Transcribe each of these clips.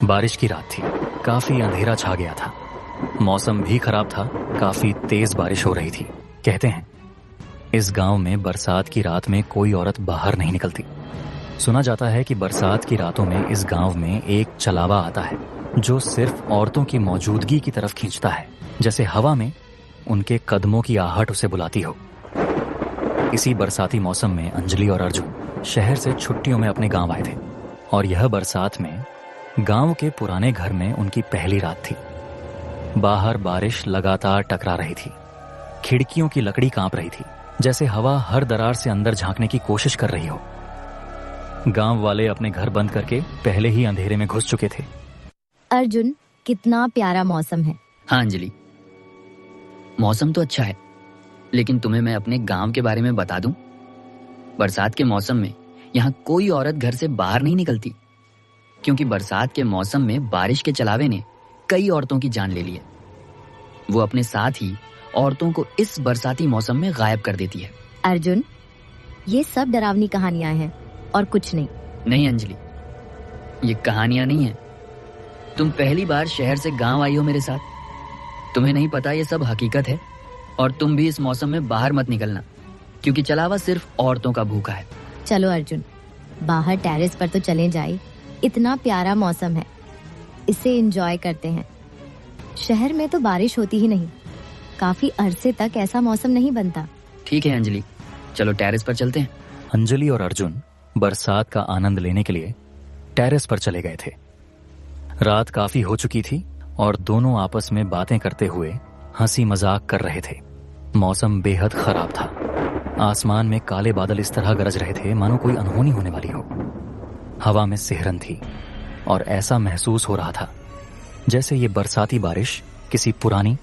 बारिश की रात थी। काफी अंधेरा छा गया था। मौसम भी खराब था। काफी तेज बारिश हो रही थी। कहते हैं इस गांव में बरसात की रात में कोई औरत बाहर नहीं निकलती। सुना जाता है कि बरसात की रातों में इस गांव में एक चलावा आता है जो सिर्फ औरतों की मौजूदगी की तरफ खींचता है, जैसे हवा में उनके कदमों की आहट उसे बुलाती हो। इसी बरसाती मौसम में अंजलि और अर्जुन शहर से छुट्टियों में अपने गांव आए थे और यह बरसात में गांव के पुराने घर में उनकी पहली रात थी। बाहर बारिश लगातार टकरा रही थी। खिड़कियों की लकड़ी कांप रही थी, जैसे हवा हर दरार से अंदर झांकने की कोशिश कर रही हो। गांव वाले अपने घर बंद करके पहले ही अंधेरे में घुस चुके थे। अर्जुन, कितना प्यारा मौसम है। हाँ अंजलि, मौसम तो अच्छा है, लेकिन तुम्हें मैं अपने गांव के बारे में बता दूं। बरसात के मौसम में यहाँ कोई औरत घर से बाहर नहीं निकलती, क्योंकि बरसात के मौसम में बारिश के चलावे ने कई औरतों की जान ले ली है। वो अपने साथ ही औरतों को इस बरसाती मौसम में गायब कर देती है। अर्जुन, ये सब डरावनी कहानियां हैं और कुछ नहीं। नहीं अंजलि, ये कहानियां नहीं है। तुम पहली बार शहर से गांव आई हो मेरे साथ। तुम्हें नहीं पता ये सब हकीकत है। और तुम भी इस मौसम में बाहर मत निकलना, क्योंकि चलावा सिर्फ औरतों का भूखा है। चलो अर्जुन, बाहर टेरेस पर तो चले जाए। इतना प्यारा मौसम है, इसे एंजॉय करते हैं। शहर में तो बारिश होती ही नहीं। काफी अरसे तक ऐसा मौसम नहीं बनता। ठीक है अंजलि, चलो टेरेस पर चलते हैं। अंजलि और अर्जुन बरसात का आनंद लेने के लिए टेरेस पर चले गए थे। रात काफी हो चुकी थी और दोनों आपस में बातें करते हुए हंसी मजाक कर रहे थे। मौसम बेहद खराब था। आसमान में काले बादल इस तरह गरज रहे थे मानो कोई अनहोनी होने वाली हो। हवा में सिहरन थी और ऐसा महसूस हो रहा था जैसे ये बरसाती बारिश किसी पुरानी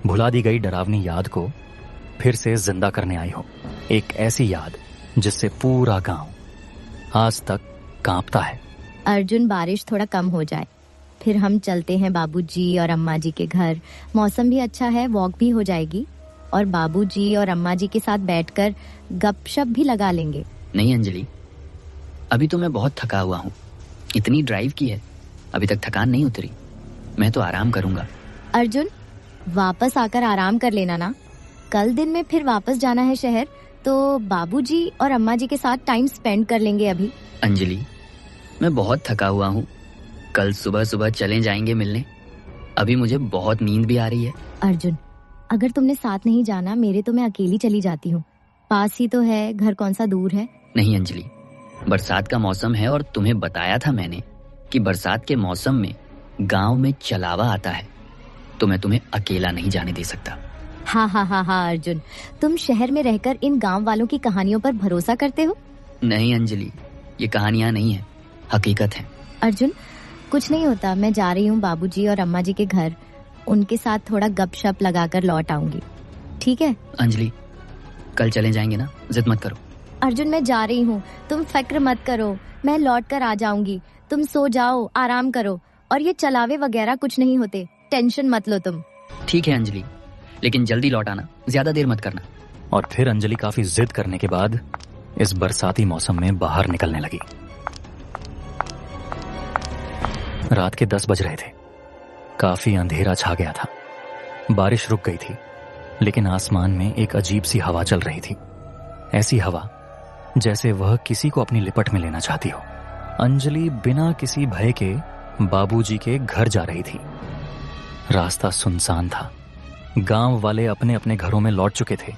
भुला दी गई डरावनी याद को फिर से जिंदा करने आई हो। एक ऐसी याद जिससे पूरा गांव आज तक कांपता है। अर्जुन, बारिश थोड़ा कम हो जाए, फिर हम चलते हैं बाबूजी और अम्मा जी के घर। मौसम भी अच्छा है, वॉक भी हो जाएगी और बाबूजी और अम्मा जी के साथ बैठकर गपशप भी लगा लेंगे। नहीं अंजलि, अभी तो मैं बहुत थका हुआ हूँ। इतनी ड्राइव की है, अभी तक थकान नहीं उतरी। मैं तो आराम करूंगा। अर्जुन, वापस आकर आराम कर लेना ना। कल दिन में फिर वापस जाना है शहर, तो बाबूजी और अम्मा जी के साथ टाइम स्पेंड कर लेंगे अभी। अंजलि, मैं बहुत थका हुआ हूँ। कल सुबह सुबह चले जाएंगे मिलने। अभी मुझे बहुत नींद भी आ रही है। अर्जुन, अगर तुमने साथ नहीं जाना मेरे, तो मैं अकेली चली जाती हूँ। पास ही तो है, घर कौन सा दूर है। नहीं अंजलि, बरसात का मौसम है और तुम्हें बताया था मैंने कि बरसात के मौसम में गांव में चलावा आता है, तो मैं तुम्हें अकेला नहीं जाने दे सकता। हाँ अर्जुन, तुम शहर में रहकर इन गांव वालों की कहानियों पर भरोसा करते हो। नहीं अंजलि, ये कहानियां नहीं है, हकीकत है। अर्जुन, कुछ नहीं होता। मैं जा रही हूँ बाबूजी और अम्मा जी के घर। उनके साथ थोड़ा गपशप लगाकर लौट आऊंगी, ठीक है। अंजलि, कल चले जाएंगे ना, जिद मत करो। अर्जुन, मैं जा रही हूँ, तुम फिक्र मत करो, मैं लौट कर आ जाऊंगी। तुम सो जाओ, आराम करो, और ये चलावे वगैरह कुछ नहीं होते, टेंशन मत लो तुम। ठीक है अंजलि, लेकिन जल्दी लौट आना, ज्यादा देर मत करना। और फिर अंजलि काफी जिद करने के बाद इस बरसाती मौसम में बाहर निकलने लगी। रात के 10 बज रहे थे। काफी अंधेरा छा गया था। बारिश रुक गई थी, लेकिन आसमान में एक अजीब सी हवा चल रही थी। ऐसी हवा जैसे वह किसी को अपनी लिपट में लेना चाहती हो। अंजलि बिना किसी भय के बाबूजी के घर जा रही थी। रास्ता सुनसान था। गांव वाले अपने अपने घरों में लौट चुके थे,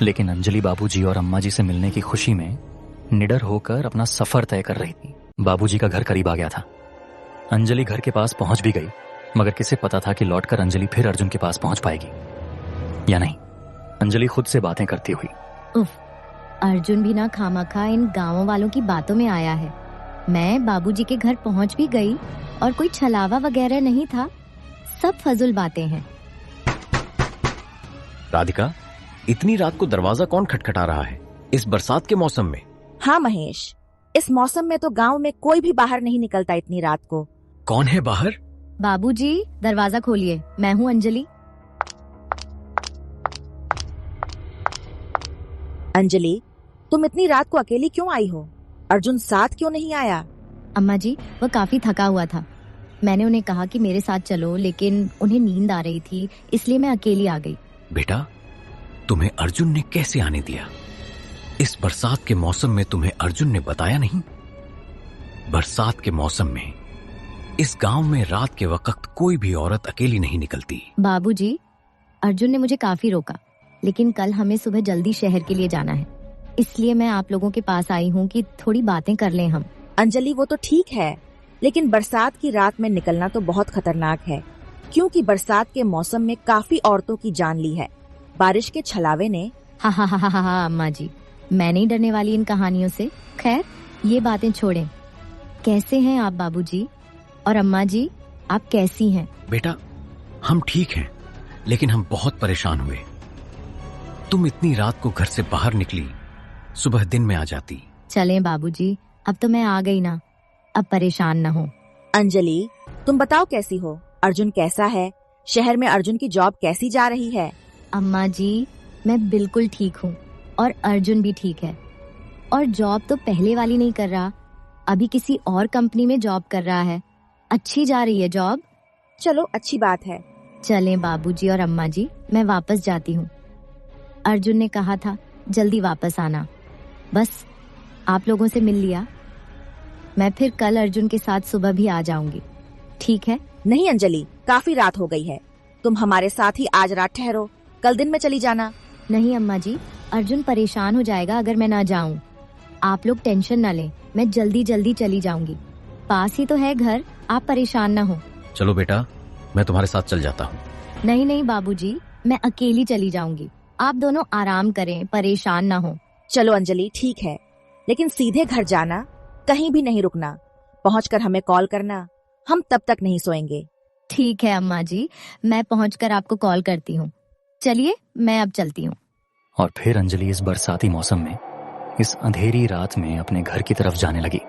लेकिन अंजलि बाबूजी और अम्मा जी से मिलने की खुशी में निडर होकर अपना सफर तय कर रही थी। बाबूजी का घर करीब आ गया था। अंजलि घर के पास पहुंच भी गई, मगर किसे पता था कि लौटकर अंजलि फिर अर्जुन के पास पहुंच पाएगी या नहीं। अंजलि खुद से बातें करती हुई, उफ, अर्जुन भी ना खामखा इन गांवों वालों की बातों में आया है। मैं बाबूजी के घर पहुंच भी गई और कोई छलावा वगैरह नहीं था, सब फजुल बातें हैं। राधिका, इतनी रात को दरवाजा कौन खटखटा रहा है इस बरसात के मौसम में? हाँ महेश, इस मौसम में तो गांव में कोई भी बाहर नहीं निकलता इतनी रात को। कौन है बाहर? बाबूजी, दरवाजा खोलिए, मैं हूँ अंजलि। अंजलि, तुम इतनी रात को अकेली क्यों आई हो? अर्जुन साथ क्यों नहीं आया? अम्मा जी, वो काफी थका हुआ था, मैंने उन्हें कहा कि मेरे साथ चलो, लेकिन उन्हें नींद आ रही थी, इसलिए मैं अकेली आ गई। बेटा, तुम्हें अर्जुन ने कैसे आने दिया? इस बरसात के मौसम में तुम्हें अर्जुन ने बताया नहीं? बरसात के मौसम में इस गांव में रात के वक्त कोई भी औरत अकेली नहीं निकलती। बाबूजी, अर्जुन ने मुझे काफी रोका, लेकिन कल हमें सुबह जल्दी शहर के लिए जाना है, इसलिए मैं आप लोगों के पास आई हूँ कि थोड़ी बातें कर लें हम। अंजलि, वो तो ठीक है, लेकिन बरसात की रात में निकलना तो बहुत खतरनाक है, क्योंकि बरसात के मौसम में काफी औरतों की जान ली है बारिश के छलावे ने। हा हा हा हा हा अम्मा जी, मैं नहीं डरने वाली इन कहानियों से। खैर, ये बातें छोड़ें। कैसे हैं आप बाबूजी? और अम्मा जी, आप कैसी हैं? बेटा, हम ठीक हैं, लेकिन हम बहुत परेशान हुए। तुम इतनी रात को घर से बाहर निकली, सुबह दिन में आ जाती। चलें बाबूजी, अब तो मैं आ गई ना, अब परेशान ना हो। अंजलि, तुम बताओ कैसी हो? अर्जुन कैसा है? शहर में अर्जुन की जॉब कैसी जा रही है? अम्मा जी, मैं बिल्कुल ठीक हूँ और अर्जुन भी ठीक है। और जॉब तो पहले वाली नहीं कर रहा, अभी किसी और कंपनी में जॉब कर रहा है। अच्छी जा रही है जॉब। चलो, अच्छी बात है। चलें बाबूजी और अम्मा जी, मैं वापस जाती हूँ। अर्जुन ने कहा था जल्दी वापस आना, बस आप लोगों से मिल लिया। मैं फिर कल अर्जुन के साथ सुबह भी आ जाऊंगी, ठीक है? नहीं अंजलि, काफी रात हो गई है, तुम हमारे साथ ही आज रात ठहरो, कल दिन में चली जाना। नहीं अम्मा जी, अर्जुन परेशान हो जाएगा अगर मैं ना जाऊं। आप लोग टेंशन ना लें, मैं जल्दी जल्दी चली जाऊंगी, पास ही तो है घर, आप परेशान ना हो। चलो बेटा, मैं तुम्हारे साथ चल जाता हूँ। नहीं नहीं बाबूजी, मैं अकेली चली जाऊंगी, आप दोनों आराम करें, परेशान ना हो। चलो अंजलि, ठीक है, लेकिन सीधे घर जाना, कहीं भी नहीं रुकना। पहुंचकर हमें कॉल करना, हम तब तक नहीं सोएंगे। ठीक है अम्मा जी, मैं पहुंचकर आपको कॉल करती हूँ। चलिए, मैं अब चलती हूँ। और फिर अंजलि इस बरसाती मौसम में, इस अंधेरी रात में अपने घर की तरफ जाने लगी।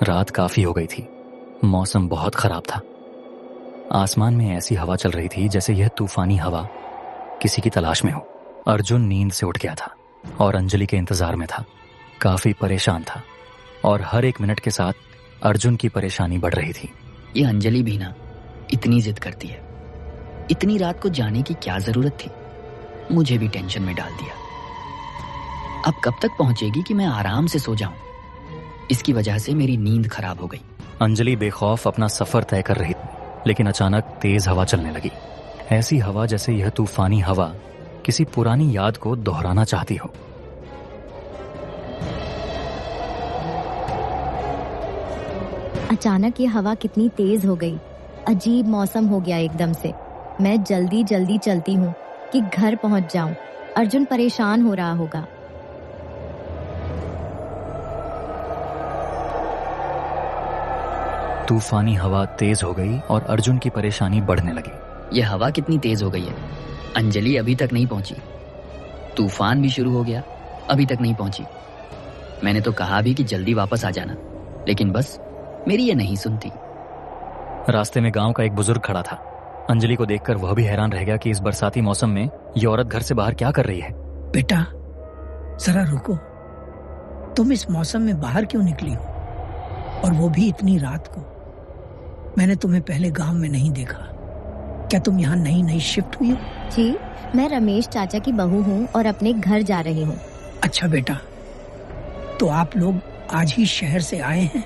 रात काफी हो गई थी, मौसम बहुत खराब था। आसमान में ऐसी हवा चल रही थी जैसे यह तूफानी हवा किसी की तलाश में हो। अर्जुन नींद से उठ गया था और अंजलि के इंतजार में था। काफी परेशान था और हर एक मिनट के साथ अर्जुन की परेशानी बढ़ रही थी। ये अंजलि भी ना इतनी जिद करती है, इतनी रात को जाने की क्या जरूरत थी? मुझे भी टेंशन में डाल दिया। अब कब तक पहुंचेगी कि मैं आराम से सो जाऊं? इसकी वजह से मेरी नींद खराब हो गई। अंजलि बेखौफ अपना सफर तय कर रही थी, लेकिन अचानक तेज हवा चलने लगी। ऐसी हवा जैसे यह तूफानी हवा किसी पुरानी याद को दोहराना चाहती हो। अचानक ये हवा कितनी तेज हो गई, अजीब मौसम हो गया एकदम से। मैं जल्दी जल्दी चलती हूँ कि घर पहुंच जाऊं, अर्जुन परेशान हो रहा होगा। तूफानी हवा तेज हो गई और अर्जुन की परेशानी बढ़ने लगी। यह हवा कितनी तेज हो गई है, अंजलि अभी तक नहीं पहुंची। तूफान भी शुरू हो गया, अभी तक नहीं पहुंची। मैंने तो कहा भी कि जल्दी वापस आ जाना, लेकिन बस मेरी ये नहीं सुनती। रास्ते में गांव का एक बुजुर्ग खड़ा था। अंजलि को देखकर वह भी हैरान रह गया कि इस बरसाती मौसम में ये औरत घर से बाहर क्या कर रही है। बेटा, जरा रुको, तुम इस मौसम में बाहर क्यों निकली हो, और वो भी इतनी रात को? मैंने तुम्हें पहले गांव में नहीं देखा। क्या तुम यहाँ नई नई शिफ्ट हुई हो? जी, मैं रमेश चाचा की बहू हूँ और अपने घर जा रही हूँ। अच्छा बेटा, तो आप लोग आज ही शहर से आए हैं?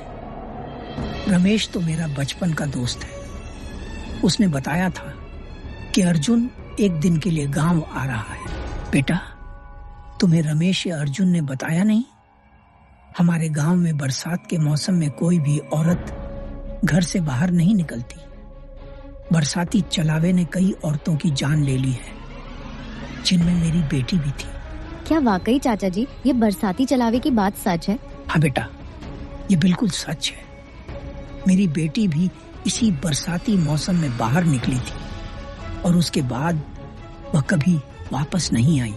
रमेश तो मेरा बचपन का दोस्त है। उसने बताया था कि अर्जुन एक दिन के लिए गांव आ रहा है। बेटा, तुम्हें रमेश या अर्जुन ने बताया नहीं? हमारे गांव में बरसात के मौसम में कोई भी औरत घर से बाहर नहीं निकलती। बरसाती चलावे ने कई औरतों की जान ले ली है, जिनमें मेरी बेटी भी थी। क्या वाकई चाचा जी, ये बरसाती चलावे की बात सच है? हाँ बेटा, ये बिल्कुल सच है। मेरी बेटी भी इसी बरसाती मौसम में बाहर निकली थी और उसके बाद वह कभी वापस नहीं आई।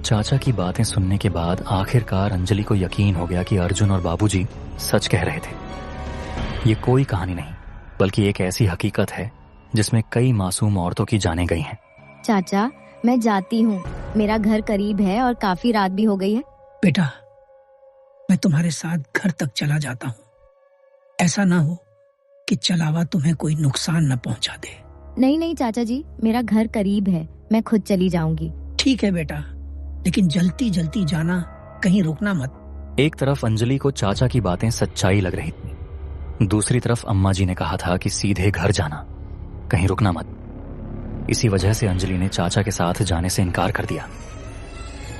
चाचा की बातें सुनने के बाद आखिरकार अंजलि को यकीन हो गया कि अर्जुन और बाबूजी सच कह रहे थे। ये कोई कहानी नहीं, बल्कि एक ऐसी हकीकत है जिसमें कई मासूम औरतों की जानें गई हैं। चाचा, मैं जाती हूँ, मेरा घर करीब है और काफी रात भी हो गई है। कि चलावा तुम्हें कोई नुकसान न पहुंचा दे। नहीं नहीं चाचा जी, मेरा घर करीब है, मैं खुद चली जाऊंगी। ठीक है बेटा, लेकिन जल्दी जल्दी जाना, कहीं रुकना मत। एक तरफ अंजलि को चाचा की बातें सच्चाई लग रही थी, दूसरी तरफ अम्मा जी ने कहा था कि सीधे घर जाना, कहीं रुकना मत। इसी वजह से अंजलि ने चाचा के साथ जाने से इनकार कर दिया।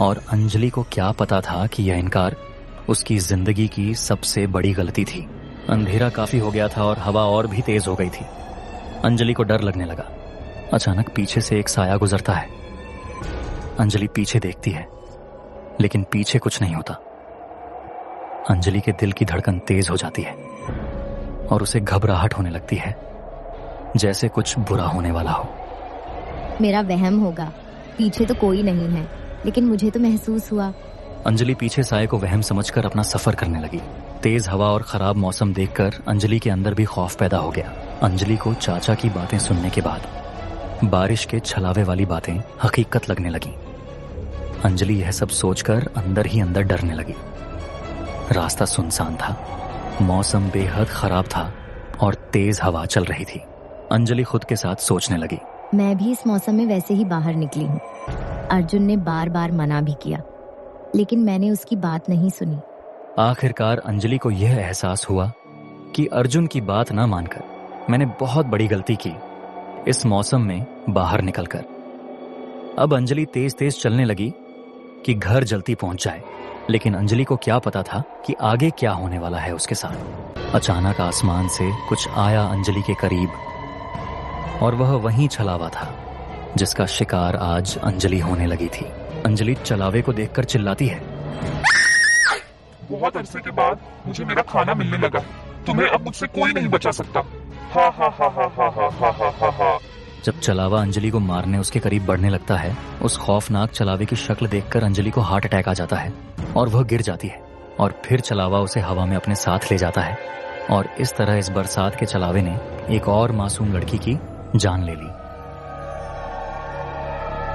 और अंजलि को क्या पता था कि यह इनकार उसकी जिंदगी की सबसे बड़ी गलती थी। अंधेरा काफी हो गया था और हवा और भी तेज हो गई थी। अंजलि को डर लगने लगा। अचानक पीछे से एक साया गुजरता है। अंजलि पीछे देखती है, लेकिन पीछे कुछ नहीं होता। अंजलि के दिल की धड़कन तेज हो जाती है और उसे घबराहट होने लगती है, जैसे कुछ बुरा होने वाला हो। मेरा वहम होगा, पीछे तो कोई नहीं है, लेकिन मुझे तो महसूस हुआ। अंजलि पीछे साये को वहम समझकर अपना सफर करने लगी। तेज हवा और खराब मौसम देखकर अंजलि के अंदर भी खौफ पैदा हो गया। अंजलि को चाचा की बातें सुनने के बाद बारिश के छलावे वाली बातें हकीकत लगने लगी। अंजलि यह सब सोचकर अंदर ही अंदर डरने लगी। रास्ता सुनसान था, मौसम बेहद खराब था और तेज हवा चल रही थी। अंजलि खुद के साथ सोचने लगी, मैं भी इस मौसम में वैसे ही बाहर निकली हूँ। अर्जुन ने बार बार मना भी किया, लेकिन मैंने उसकी बात नहीं सुनी। आखिरकार अंजलि को यह एहसास हुआ कि अर्जुन की बात ना मानकर मैंने बहुत बड़ी गलती की इस मौसम में बाहर निकलकर। अब अंजलि तेज तेज चलने लगी कि घर जल्दी पहुंच जाए, लेकिन अंजलि को क्या पता था कि आगे क्या होने वाला है उसके साथ। अचानक आसमान से कुछ आया अंजलि के करीब, और वह वही छलावा था जिसका शिकार आज अंजलि होने लगी थी। अंजलि चलावे को देखकर चिल्लाती है, बहुत अरसे के बाद मुझे मेरा खाना मिलने लगा। तुम्हें अब मुझसे कोई नहीं बचा सकता। हा हा हा हा हा हा हा हा हा हा। जब चलावा अंजलि को मारने उसके करीब बढ़ने लगता है, उस खौफनाक चलावे की शक्ल देखकर अंजलि को हार्ट अटैक आ जाता है और वह गिर जाती है। और फिर चलावा उसे हवा में अपने साथ ले जाता है। और इस तरह इस बरसात के चलावे ने एक और मासूम लड़की की जान ले ली।